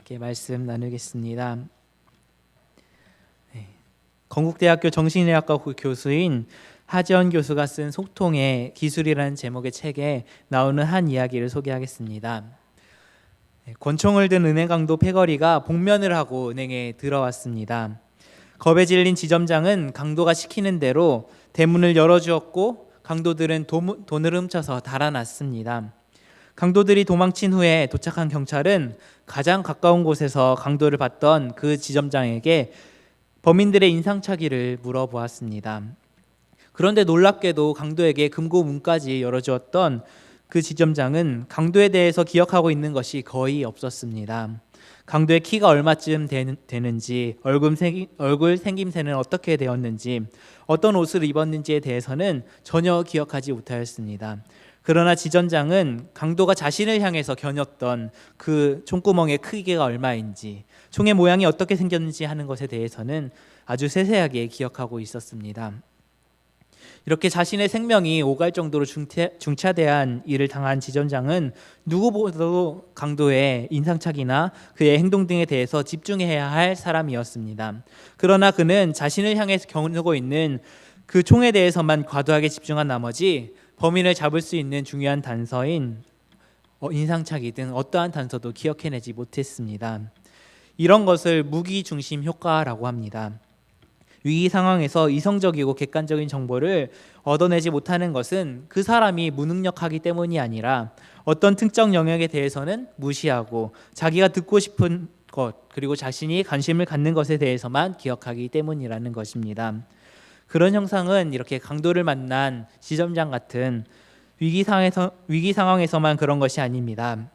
함께 말씀 나누겠습니다. 건국대학교 정신의학과 교수인 하지원 교수가 쓴 소통의 기술이라는 제목의 책에 나오는 한 이야기를 소개하겠습니다. 권총을 든 은행 강도 패거리가 복면을 하고 은행에 들어왔습니다. 겁에 질린 지점장은 강도가 시키는 대로 대문을 열어주었고 강도들은 돈을 훔쳐서 달아났습니다. 강도들이 도망친 후에 도착한 경찰은 가장 가까운 곳에서 강도를 봤던 그 지점장에게 범인들의 인상착의를 물어보았습니다. 그런데 놀랍게도 강도에게 금고 문까지 열어주었던 그 지점장은 강도에 대해서 기억하고 있는 것이 거의 없었습니다. 강도의 키가 얼마쯤 되는지, 얼굴 생김새는 어떻게 되었는지, 어떤 옷을 입었는지에 대해서는 전혀 기억하지 못하였습니다. 그러나 지점장은 강도가 자신을 향해서 겨눴던 그 총구멍의 크기가 얼마인지, 총의 모양이 어떻게 생겼는지 하는 것에 대해서는 아주 세세하게 기억하고 있었습니다. 이렇게 자신의 생명이 오갈 정도로 중차대한 일을 당한 지점장은 누구보다도 강도의 인상착의나 그의 행동 등에 대해서 집중해야 할 사람이었습니다. 그러나 그는 자신을 향해서 겨누고 있는 그 총에 대해서만 과도하게 집중한 나머지 범인을 잡을 수 있는 중요한 단서인 인상착의 등 어떠한 단서도 기억해내지 못했습니다. 이런 것을 무기 중심 효과라고 합니다. 위기 상황에서 이성적이고 객관적인 정보를 얻어내지 못하는 것은 그 사람이 무능력하기 때문이 아니라 어떤 특정 영역에 대해서는 무시하고 자기가 듣고 싶은 것 그리고 자신이 관심을 갖는 것에 대해서만 기억하기 때문이라는 것입니다. 그런 형상은 이렇게 강도를 만난 지점장 같은 위기 상황에서만 그런 것이 아닙니다.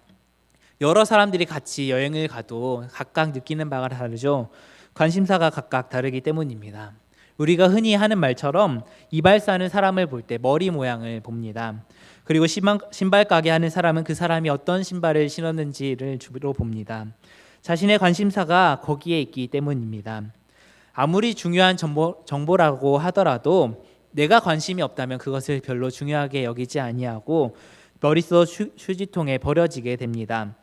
여러 사람들이 같이 여행을 가도 각각 느끼는 바가 다르죠. 관심사가 각각 다르기 때문입니다. 우리가 흔히 하는 말처럼 이발 사는 사람을 볼 때 머리 모양을 봅니다. 그리고 신발 가게 하는 사람은 그 사람이 어떤 신발을 신었는지를 주로 봅니다. 자신의 관심사가 거기에 있기 때문입니다. 아무리 중요한 정보라고 하더라도 내가 관심이 없다면 그것을 별로 중요하게 여기지 아니하고 머릿속 휴지통에 버려지게 됩니다.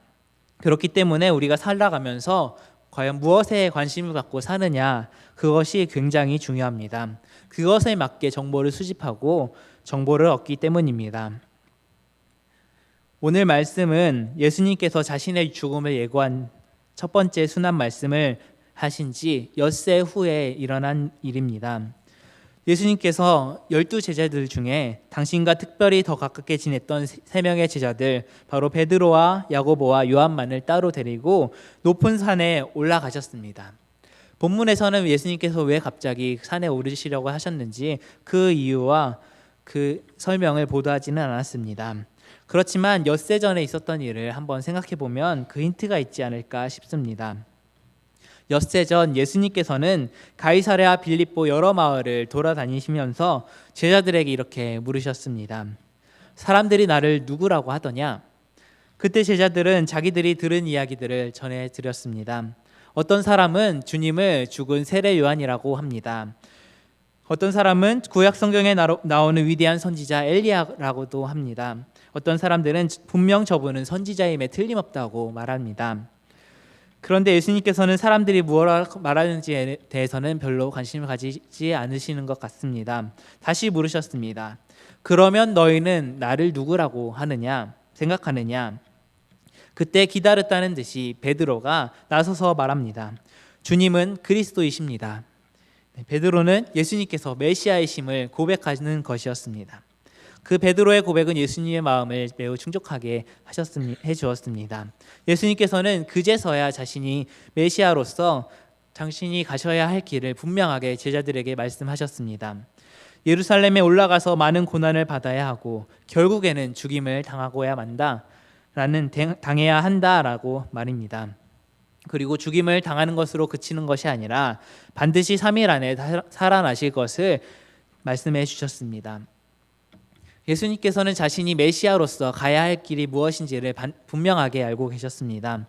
그렇기 때문에 우리가 살아가면서 과연 무엇에 관심을 갖고 사느냐, 그것이 굉장히 중요합니다. 그것에 맞게 정보를 수집하고 정보를 얻기 때문입니다. 오늘 말씀은 예수님께서 자신의 죽음을 예고한 첫 번째 순환 말씀을 하신 지 엿새 후에 일어난 일입니다. 예수님께서 12제자들 중에 당신과 특별히 더 가깝게 지냈던 3명의 제자들, 바로 베드로와 야고보와 요한만을 따로 데리고 높은 산에 올라가셨습니다. 본문에서는 예수님께서 왜 갑자기 산에 오르시려고 하셨는지 그 이유와 그 설명을 보도하지는 않았습니다. 그렇지만 엿새 전에 있었던 일을 한번 생각해 보면 그 힌트가 있지 않을까 싶습니다. 엿새 전 예수님께서는 가이사랴 빌립보 여러 마을을 돌아다니시면서 제자들에게 이렇게 물으셨습니다. 사람들이 나를 누구라고 하더냐? 그때 제자들은 자기들이 들은 이야기들을 전해드렸습니다. 어떤 사람은 주님을 죽은 세례 요한이라고 합니다. 어떤 사람은 구약 성경에 나오는 위대한 선지자 엘리야라고도 합니다. 어떤 사람들은 분명 저분은 선지자임에 틀림없다고 말합니다. 그런데 예수님께서는 사람들이 무엇을 말하는지에 대해서는 별로 관심을 가지지 않으시는 것 같습니다. 다시 물으셨습니다. 그러면 너희는 나를 누구라고 생각하느냐? 그때 기다렸다는 듯이 베드로가 나서서 말합니다. 주님은 그리스도이십니다. 베드로는 예수님께서 메시아이심을 고백하는 것이었습니다. 그 베드로의 고백은 예수님의 마음을 매우 충족하게 해주었습니다. 예수님께서는 그제서야 자신이 메시아로서 당신이 가셔야 할 길을 분명하게 제자들에게 말씀하셨습니다. 예루살렘에 올라가서 많은 고난을 받아야 하고 결국에는 죽임을 당해야 한다라고 말입니다. 그리고 죽임을 당하는 것으로 그치는 것이 아니라 반드시 3일 안에 살아나실 것을 말씀해 주셨습니다. 예수님께서는 자신이 메시아로서 가야 할 길이 무엇인지를 분명하게 알고 계셨습니다.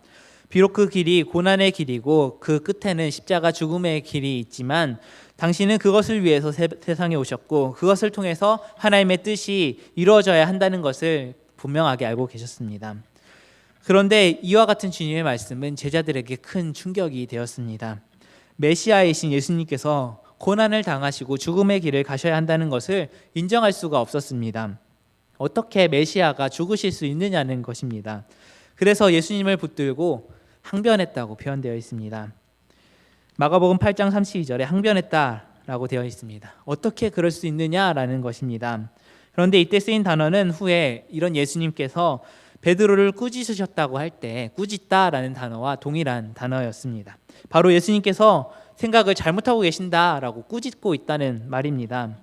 비록 그 길이 고난의 길이고 그 끝에는 십자가 죽음의 길이 있지만 당신은 그것을 위해서 세상에 오셨고 그것을 통해서 하나님의 뜻이 이루어져야 한다는 것을 분명하게 알고 계셨습니다. 그런데 이와 같은 주님의 말씀은 제자들에게 큰 충격이 되었습니다. 메시아이신 예수님께서 고난을 당하시고 죽음의 길을 가셔야 한다는 것을 인정할 수가 없었습니다. 어떻게 메시아가 죽으실 수 있느냐는 것입니다. 그래서 예수님을 붙들고 항변했다고 표현되어 있습니다. 마가복음 8장 32절에 항변했다라고 되어 있습니다. 어떻게 그럴 수 있느냐라는 것입니다. 그런데 이때 쓰인 단어는 후에 이런 예수님께서 베드로를 꾸짖으셨다고 할 때 꾸짖다라는 단어와 동일한 단어였습니다. 바로 예수님께서 생각을 잘못하고 계신다라고 꾸짖고 있다는 말입니다.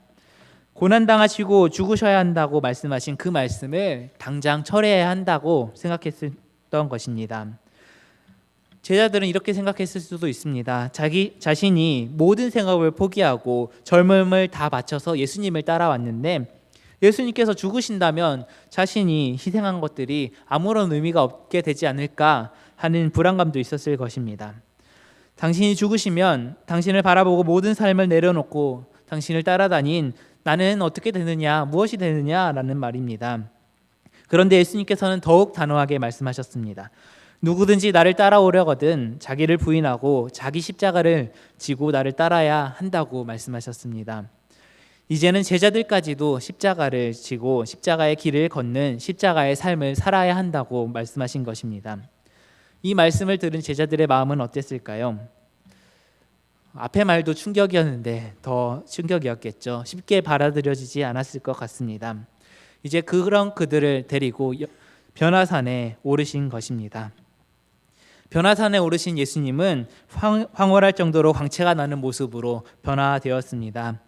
고난당하시고 죽으셔야 한다고 말씀하신 그 말씀을 당장 철회해야 한다고 생각했던 것입니다. 제자들은 이렇게 생각했을 수도 있습니다. 자기 자신이 모든 생각을 포기하고 젊음을 다 바쳐서 예수님을 따라왔는데 예수님께서 죽으신다면 자신이 희생한 것들이 아무런 의미가 없게 되지 않을까 하는 불안감도 있었을 것입니다. 당신이 죽으시면 당신을 바라보고 모든 삶을 내려놓고 당신을 따라다닌 나는 어떻게 되느냐, 무엇이 되느냐라는 말입니다. 그런데 예수님께서는 더욱 단호하게 말씀하셨습니다. 누구든지 나를 따라오려거든 자기를 부인하고 자기 십자가를 지고 나를 따라야 한다고 말씀하셨습니다. 이제는 제자들까지도 십자가를 지고 십자가의 길을 걷는 십자가의 삶을 살아야 한다고 말씀하신 것입니다. 이 말씀을 들은 제자들의 마음은 어땠을까요? 앞의 말도 충격이었는데 더 충격이었겠죠. 쉽게 받아들여지지 않았을 것 같습니다. 이제 그런 그들을 데리고 변화산에 오르신 것입니다. 변화산에 오르신 예수님은 황홀할 정도로 광채가 나는 모습으로 변화되었습니다.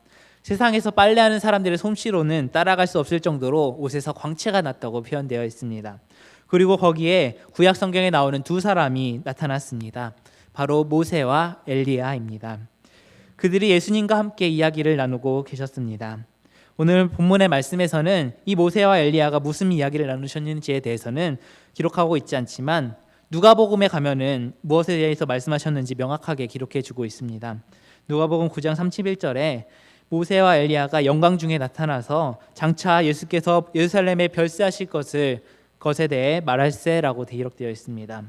세상에서 빨래하는 사람들의 솜씨로는 따라갈 수 없을 정도로 옷에서 광채가 났다고 표현되어 있습니다. 그리고 거기에 구약 성경에 나오는 두 사람이 나타났습니다. 바로 모세와 엘리야입니다. 그들이 예수님과 함께 이야기를 나누고 계셨습니다. 오늘 본문의 말씀에서는 이 모세와 엘리야가 무슨 이야기를 나누셨는지에 대해서는 기록하고 있지 않지만 누가복음에 가면은 무엇에 대해서 말씀하셨는지 명확하게 기록해 주고 있습니다. 누가복음 9장 31절에 모세와 엘리야가 영광 중에 나타나서 장차 예수께서 예루살렘에 별세하실 것에 대해 말할세라고 기록되어 있습니다.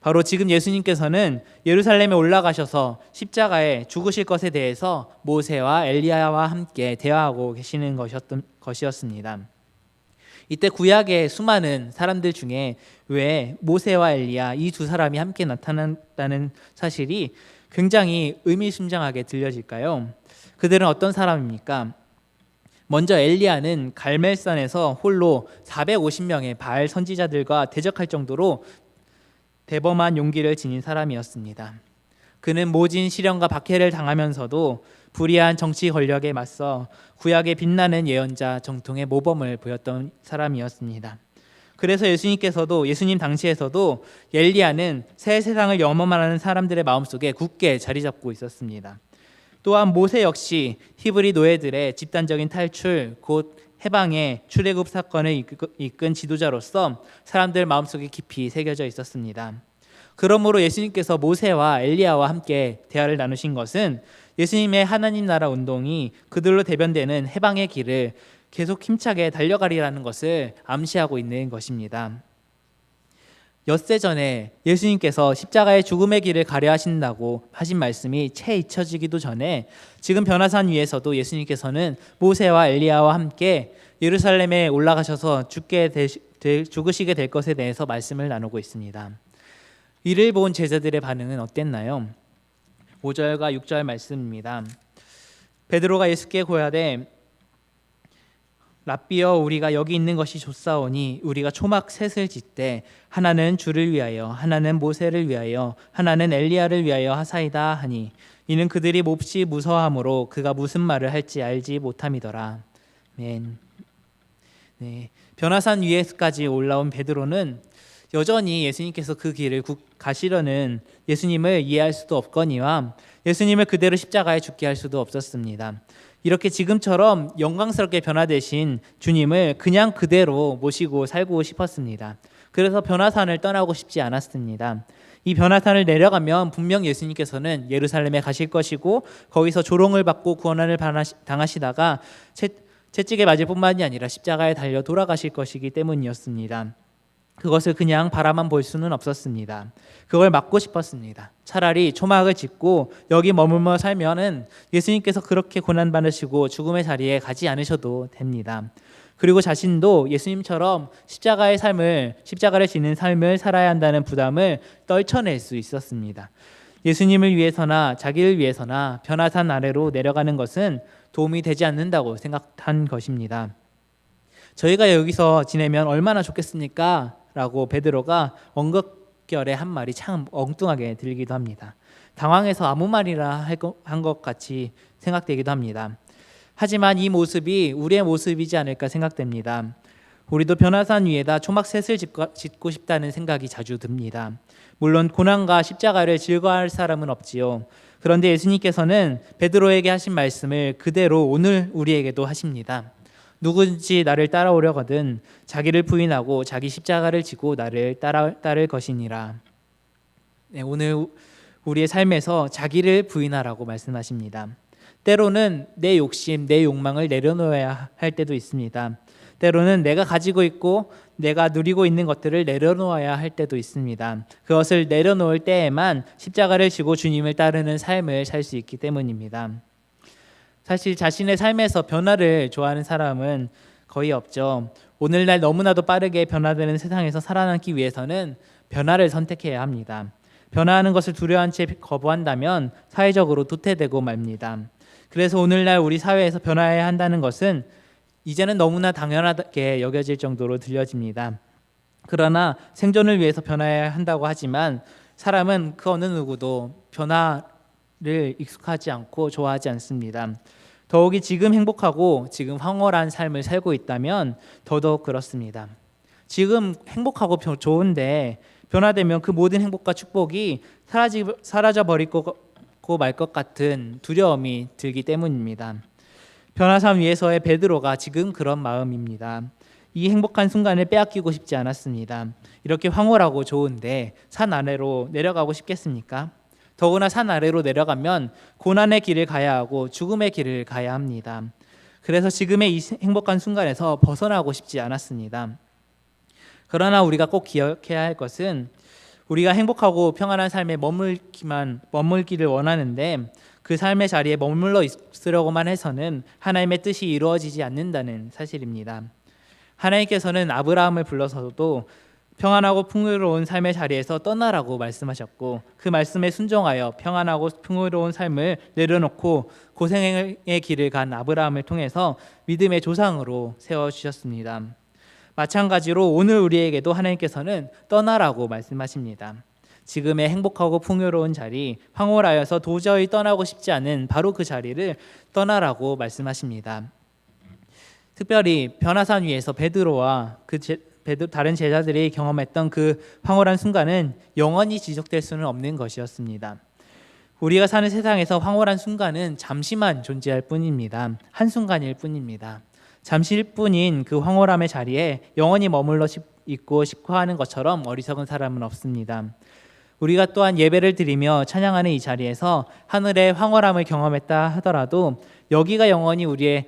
바로 지금 예수님께서는 예루살렘에 올라가셔서 십자가에 죽으실 것에 대해서 모세와 엘리야와 함께 대화하고 계시는 것이었습니다. 이때 구약의 수많은 사람들 중에 왜 모세와 엘리야 이 두 사람이 함께 나타났다는 사실이 굉장히 의미심장하게 들려질까요? 그들은 어떤 사람입니까? 먼저 엘리야는 갈멜산에서 홀로 450명의 바알 선지자들과 대적할 정도로 대범한 용기를 지닌 사람이었습니다. 그는 모진 시련과 박해를 당하면서도 불의한 정치 권력에 맞서 구약의 빛나는 예언자 정통의 모범을 보였던 사람이었습니다. 그래서 예수님 당시에서도 엘리야는 새 세상을 염원하는 사람들의 마음속에 굳게 자리 잡고 있었습니다. 또한 모세 역시 히브리 노예들의 집단적인 탈출, 곧 해방의 출애굽 사건을 이끈 지도자로서 사람들 마음속에 깊이 새겨져 있었습니다. 그러므로 예수님께서 모세와 엘리야와 함께 대화를 나누신 것은 예수님의 하나님 나라 운동이 그들로 대변되는 해방의 길을 계속 힘차게 달려가리라는 것을 암시하고 있는 것입니다. 엿새 전에 예수님께서 십자가의 죽음의 길을 가려 하신다고 하신 말씀이 채 잊혀지기도 전에 지금 변화산 위에서도 예수님께서는 모세와 엘리야와 함께 예루살렘에 올라가셔서 죽으시게 될 것에 대해서 말씀을 나누고 있습니다. 이를 본 제자들의 반응은 어땠나요? 5절과 6절 말씀입니다. 베드로가 예수께 고하되 랍비여 우리가 여기 있는 것이 좋사오니 우리가 초막 셋을 짓되 하나는 주를 위하여 하나는 모세를 위하여 하나는 엘리야를 위하여 하사이다 하니 이는 그들이 몹시 무서워하므로 그가 무슨 말을 할지 알지 못함이더라. 아멘. 네, 변화산 위에까지 올라온 베드로는 여전히 예수님께서 그 길을 가시려는 예수님을 이해할 수도 없거니와 예수님을 그대로 십자가에 죽게 할 수도 없었습니다. 이렇게 지금처럼 영광스럽게 변화되신 주님을 그냥 그대로 모시고 살고 싶었습니다. 그래서 변화산을 떠나고 싶지 않았습니다. 이 변화산을 내려가면 분명 예수님께서는 예루살렘에 가실 것이고 거기서 조롱을 받고 구원을 당하시다가 채찍에 맞을 뿐만이 아니라 십자가에 달려 돌아가실 것이기 때문이었습니다. 그것을 그냥 바라만 볼 수는 없었습니다. 그걸 막고 싶었습니다. 차라리 초막을 짓고 여기 머물며 살면은 예수님께서 그렇게 고난받으시고 죽음의 자리에 가지 않으셔도 됩니다. 그리고 자신도 예수님처럼 십자가를 지는 삶을 살아야 한다는 부담을 떨쳐낼 수 있었습니다. 예수님을 위해서나 자기를 위해서나 변화산 아래로 내려가는 것은 도움이 되지 않는다고 생각한 것입니다. 저희가 여기서 지내면 얼마나 좋겠습니까? 라고 베드로가 언급결에 한 말이 참 엉뚱하게 들리기도 합니다. 당황해서 아무 말이나 한 것 같이 생각되기도 합니다. 하지만 이 모습이 우리의 모습이지 않을까 생각됩니다. 우리도 변화산 위에다 초막셋을 짓고 싶다는 생각이 자주 듭니다. 물론 고난과 십자가를 즐거워할 사람은 없지요. 그런데 예수님께서는 베드로에게 하신 말씀을 그대로 오늘 우리에게도 하십니다. 누구든지 나를 따라오려거든 자기를 부인하고 자기 십자가를 지고 나를 따를 것이니라. 네, 오늘 우리의 삶에서 자기를 부인하라고 말씀하십니다. 때로는 내 욕심, 내 욕망을 내려놓아야 할 때도 있습니다. 때로는 내가 가지고 있고 내가 누리고 있는 것들을 내려놓아야 할 때도 있습니다. 그것을 내려놓을 때에만 십자가를 지고 주님을 따르는 삶을 살 수 있기 때문입니다. 사실 자신의 삶에서 변화를 좋아하는 사람은 거의 없죠. 오늘날 너무나도 빠르게 변화되는 세상에서 살아남기 위해서는 변화를 선택해야 합니다. 변화하는 것을 두려워한 채 거부한다면 사회적으로 도태되고 맙니다. 그래서 오늘날 우리 사회에서 변화해야 한다는 것은 이제는 너무나 당연하게 여겨질 정도로 들려집니다. 그러나 생존을 위해서 변화해야 한다고 하지만 사람은 그 어느 누구도 변화를 익숙하지 않고 좋아하지 않습니다. 더욱이 지금 행복하고 지금 황홀한 삶을 살고 있다면 더더욱 그렇습니다. 지금 행복하고 좋은데 변화되면 그 모든 행복과 축복이 사라져 버릴 것 말 것 같은 두려움이 들기 때문입니다. 변화산 위에서의 베드로가 지금 그런 마음입니다. 이 행복한 순간을 빼앗기고 싶지 않았습니다. 이렇게 황홀하고 좋은데 산 아래로 내려가고 싶겠습니까? 더구나 산 아래로 내려가면 고난의 길을 가야 하고 죽음의 길을 가야 합니다. 그래서 지금의 이 행복한 순간에서 벗어나고 싶지 않았습니다. 그러나 우리가 꼭 기억해야 할 것은 우리가 행복하고 평안한 삶에 머물기를 원하는데 그 삶의 자리에 머물러 있으려고만 해서는 하나님의 뜻이 이루어지지 않는다는 사실입니다. 하나님께서는 아브라함을 불러서도 평안하고 풍요로운 삶의 자리에서 떠나라고 말씀하셨고 그 말씀에 순종하여 평안하고 풍요로운 삶을 내려놓고 고생의 길을 간 아브라함을 통해서 믿음의 조상으로 세워주셨습니다. 마찬가지로 오늘 우리에게도 하나님께서는 떠나라고 말씀하십니다. 지금의 행복하고 풍요로운 자리, 황홀하여서 도저히 떠나고 싶지 않은 바로 그 자리를 떠나라고 말씀하십니다. 특별히 변화산 위에서 베드로와 다른 제자들이 경험했던 그 황홀한 순간은 영원히 지속될 수는 없는 것이었습니다. 우리가 사는 세상에서 황홀한 순간은 잠시만 존재할 뿐입니다. 한순간일 뿐입니다. 잠시일 뿐인 그 황홀함의 자리에 영원히 머물러 있고 싶어 하는 것처럼 어리석은 사람은 없습니다. 우리가 또한 예배를 드리며 찬양하는 이 자리에서 하늘의 황홀함을 경험했다 하더라도 여기가 영원히 우리의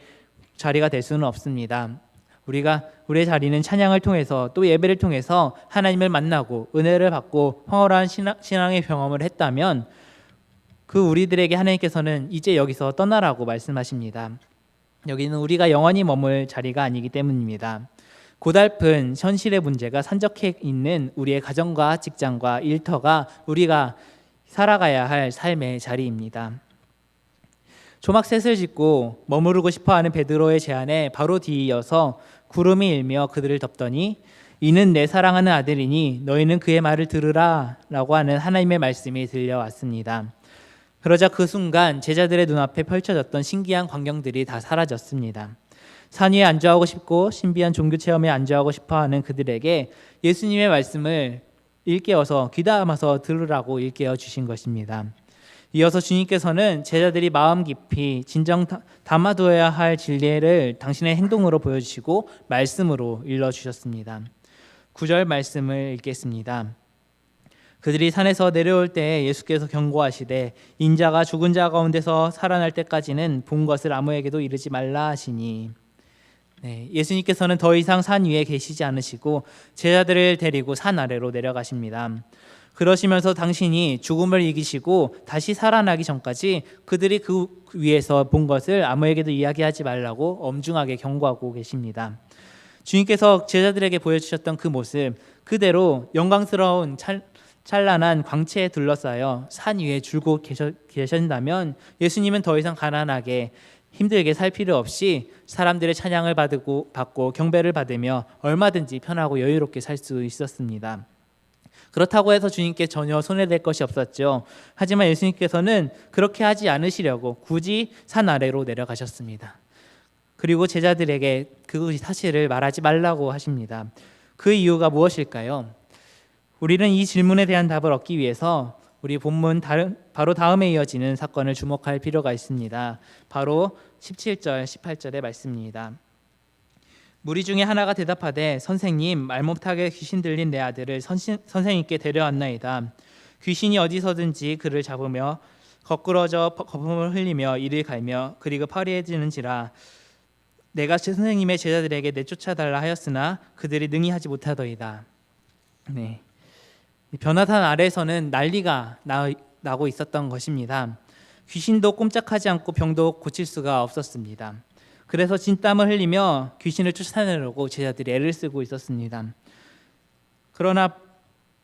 자리가 될 수는 없습니다. 우리의 자리는 찬양을 통해서 또 예배를 통해서 하나님을 만나고 은혜를 받고 황홀한 신앙의 경험을 했다면 그 우리들에게 하나님께서는 이제 여기서 떠나라고 말씀하십니다. 여기는 우리가 영원히 머물 자리가 아니기 때문입니다. 고달픈 현실의 문제가 산적해 있는 우리의 가정과 직장과 일터가 우리가 살아가야 할 삶의 자리입니다. 초막셋을 짓고 머무르고 싶어하는 베드로의 제안에 바로 뒤이어서 구름이 일며 그들을 덮더니 이는 내 사랑하는 아들이니 너희는 그의 말을 들으라 라고 하는 하나님의 말씀이 들려왔습니다. 그러자 그 순간 제자들의 눈앞에 펼쳐졌던 신기한 광경들이 다 사라졌습니다. 산 위에 안주하고 싶고 신비한 종교 체험에 안주하고 싶어하는 그들에게 예수님의 말씀을 일깨워서 귀담아서 들으라고 일깨워 주신 것입니다. 이어서 주님께서는 제자들이 마음 깊이 진정 담아두어야 할 진리를 당신의 행동으로 보여주시고 말씀으로 일러주셨습니다. 9절 말씀을 읽겠습니다. 그들이 산에서 내려올 때 예수께서 경고하시되 인자가 죽은 자 가운데서 살아날 때까지는 본 것을 아무에게도 이르지 말라 하시니. 네, 예수님께서는 더 이상 산 위에 계시지 않으시고 제자들을 데리고 산 아래로 내려가십니다. 그러시면서 당신이 죽음을 이기시고 다시 살아나기 전까지 그들이 그 위에서 본 것을 아무에게도 이야기하지 말라고 엄중하게 경고하고 계십니다. 주님께서 제자들에게 보여주셨던 그 모습 그대로 영광스러운 찬란한 광채에 둘러싸여 산 위에 줄곧 계신다면 예수님은 더 이상 가난하게 힘들게 살 필요 없이 사람들의 찬양을 받고 경배를 받으며 얼마든지 편하고 여유롭게 살 수 있었습니다. 그렇다고 해서 주님께 전혀 손해될 것이 없었죠. 하지만 예수님께서는 그렇게 하지 않으시려고 굳이 산 아래로 내려가셨습니다. 그리고 제자들에게 그 사실을 말하지 말라고 하십니다. 그 이유가 무엇일까요? 우리는 이 질문에 대한 답을 얻기 위해서 우리 본문 바로 다음에 이어지는 사건을 주목할 필요가 있습니다. 바로 17절, 18절의 말씀입니다. 무리 중에 하나가 대답하되 선생님, 말 못하게 귀신 들린 내 아들을 선생님께 데려왔나이다. 귀신이 어디서든지 그를 잡으며 거꾸러져 거품을 흘리며 이를 갈며 그리고 파리해지는지라. 내가 선생님의 제자들에게 내쫓아달라 하였으나 그들이 능히 하지 못하더이다. 네. 변화산 아래에서는 난리가 나고 있었던 것입니다. 귀신도 꼼짝하지 않고 병도 고칠 수가 없었습니다. 그래서 진땀을 흘리며 귀신을 쫓아내려고 제자들이 애를 쓰고 있었습니다. 그러나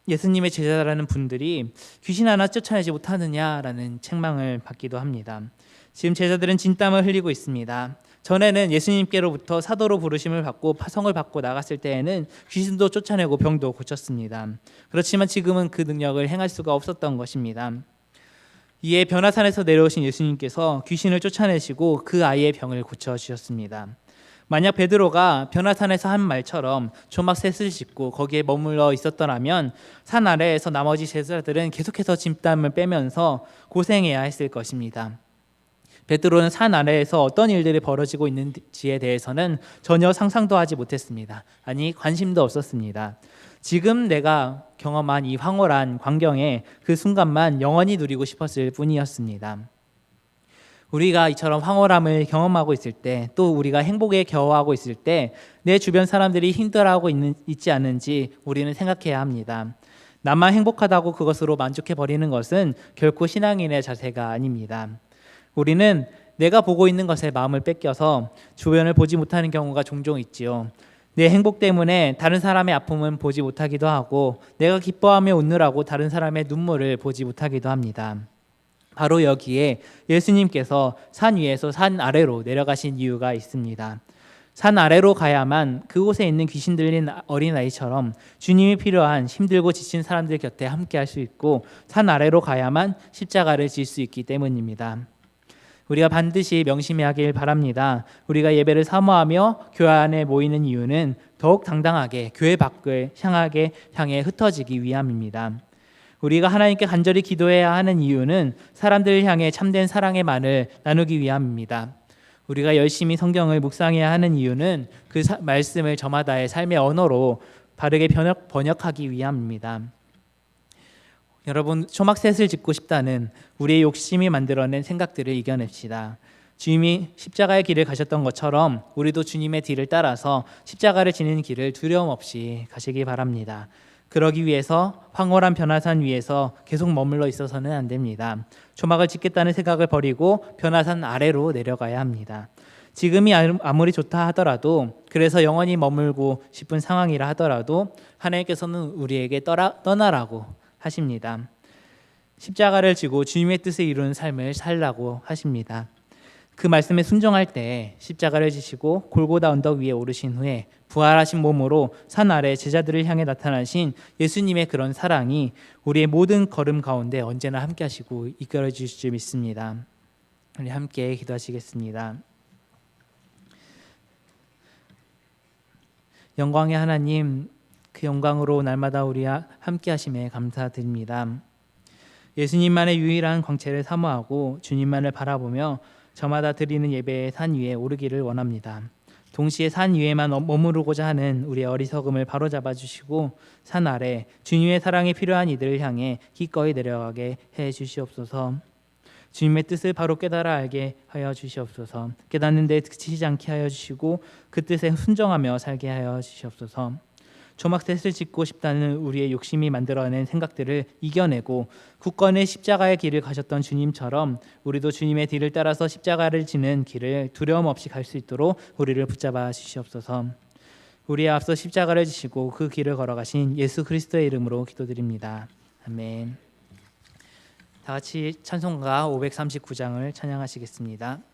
예수님의 제자라는 분들이 귀신 하나 쫓아내지 못하느냐라는 책망을 받기도 합니다. 지금 제자들은 진땀을 흘리고 있습니다. 전에는 예수님께로부터 사도로 부르심을 받고 파송을 받고 나갔을 때에는 귀신도 쫓아내고 병도 고쳤습니다. 그렇지만 지금은 그 능력을 행할 수가 없었던 것입니다. 이에 변화산에서 내려오신 예수님께서 귀신을 쫓아내시고 그 아이의 병을 고쳐주셨습니다. 만약 베드로가 변화산에서 한 말처럼 조막 셋을 짓고 거기에 머물러 있었더라면 산 아래에서 나머지 제자들은 계속해서 진땀을 빼면서 고생해야 했을 것입니다. 베드로는 산 아래에서 어떤 일들이 벌어지고 있는지에 대해서는 전혀 상상도 하지 못했습니다. 아니, 관심도 없었습니다. 지금 내가 경험한 이 황홀한 광경에 그 순간만 영원히 누리고 싶었을 뿐이었습니다. 우리가 이처럼 황홀함을 경험하고 있을 때, 또 우리가 행복에 겨워하고 있을 때 내 주변 사람들이 힘들어하고 있지 않은지 우리는 생각해야 합니다. 나만 행복하다고 그것으로 만족해버리는 것은 결코 신앙인의 자세가 아닙니다. 우리는 내가 보고 있는 것에 마음을 뺏겨서 주변을 보지 못하는 경우가 종종 있지요. 내 행복 때문에 다른 사람의 아픔은 보지 못하기도 하고 내가 기뻐하며 웃느라고 다른 사람의 눈물을 보지 못하기도 합니다. 바로 여기에 예수님께서 산 위에서 산 아래로 내려가신 이유가 있습니다. 산 아래로 가야만 그곳에 있는 귀신 들린 어린아이처럼 주님이 필요한 힘들고 지친 사람들 곁에 함께 할 수 있고 산 아래로 가야만 십자가를 질 수 있기 때문입니다. 우리가 반드시 명심하길 바랍니다. 우리가 예배를 사모하며 교회 안에 모이는 이유는 더욱 당당하게 교회 밖을 향해 흩어지기 위함입니다. 우리가 하나님께 간절히 기도해야 하는 이유는 사람들을 향해 참된 사랑의 말을 나누기 위함입니다. 우리가 열심히 성경을 묵상해야 하는 이유는 그 말씀을 저마다의 삶의 언어로 바르게 번역하기 위함입니다. 여러분, 초막셋을 짓고 싶다는 우리의 욕심이 만들어낸 생각들을 이겨냅시다. 주님이 십자가의 길을 가셨던 것처럼 우리도 주님의 뒤를 따라서 십자가를 지는 길을 두려움 없이 가시기 바랍니다. 그러기 위해서 황홀한 변화산 위에서 계속 머물러 있어서는 안 됩니다. 초막을 짓겠다는 생각을 버리고 변화산 아래로 내려가야 합니다. 지금이 아무리 좋다 하더라도, 그래서 영원히 머물고 싶은 상황이라 하더라도 하나님께서는 우리에게 떠나라고 하십니다. 십자가를 지고 주님의 뜻을 이루는 삶을 살라고 하십니다. 그 말씀에 순종할 때 십자가를 지시고 골고다 언덕 위에 오르신 후에 부활하신 몸으로 산 아래 제자들을 향해 나타나신 예수님의 그런 사랑이 우리의 모든 걸음 가운데 언제나 함께 하시고 이끌어 주실 줄 믿습니다. 우리 함께 기도하시겠습니다. 영광의 하나님, 그 영광으로 날마다 우리 함께 하심에 감사드립니다. 예수님만의 유일한 광채를 사모하고 주님만을 바라보며 저마다 드리는 예배의 산 위에 오르기를 원합니다. 동시에 산 위에만 머무르고자 하는 우리의 어리석음을 바로잡아 주시고 산 아래 주님의 사랑이 필요한 이들을 향해 기꺼이 내려가게 해 주시옵소서. 주님의 뜻을 바로 깨달아 알게 하여 주시옵소서. 깨닫는 데 그치지 않게 하여 주시고 그 뜻에 순종하며 살게 하여 주시옵소서. 조막셋을 짓고 싶다는 우리의 욕심이 만들어낸 생각들을 이겨내고 굳건히 십자가의 길을 가셨던 주님처럼 우리도 주님의 뒤를 따라서 십자가를 지는 길을 두려움 없이 갈 수 있도록 우리를 붙잡아 주시옵소서. 우리의 앞서 십자가를 지시고 그 길을 걸어가신 예수 그리스도의 이름으로 기도드립니다. 아멘. 다 같이 찬송가 539장을 찬양하시겠습니다.